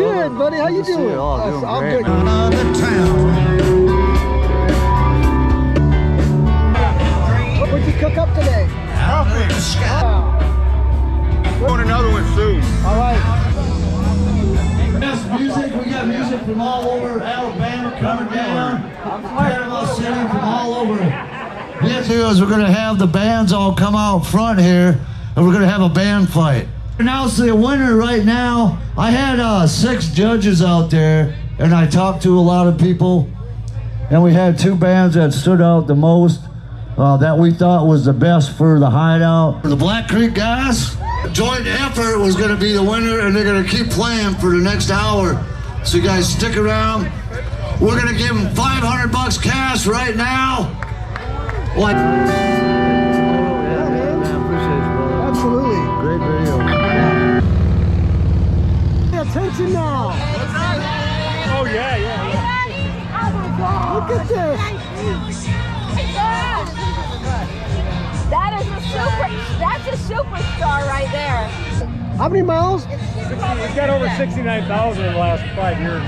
good, buddy. How you doing? I'm great. What'd you cook up today? Want another one soon. All right. Best music. We got music from all over Alabama coming down. Panama City from all over. Yes, we're going to have the bands all come out front here, and we're going to have a band fight. Announce the winner right now. I had 6 judges out there, and I talked to a lot of people, and we had 2 bands that stood out the most, that we thought was the best for the Hideout. The Black Creek guys, joint effort was going to be the winner, and they're going to keep playing for the next hour. So you guys stick around. We're going to give them $500 cash right now. What? Absolutely. Great video. Pay attention now. Oh yeah. Look at this. That's a superstar right there. How many miles? We've got over 69,000 in the last 5 years.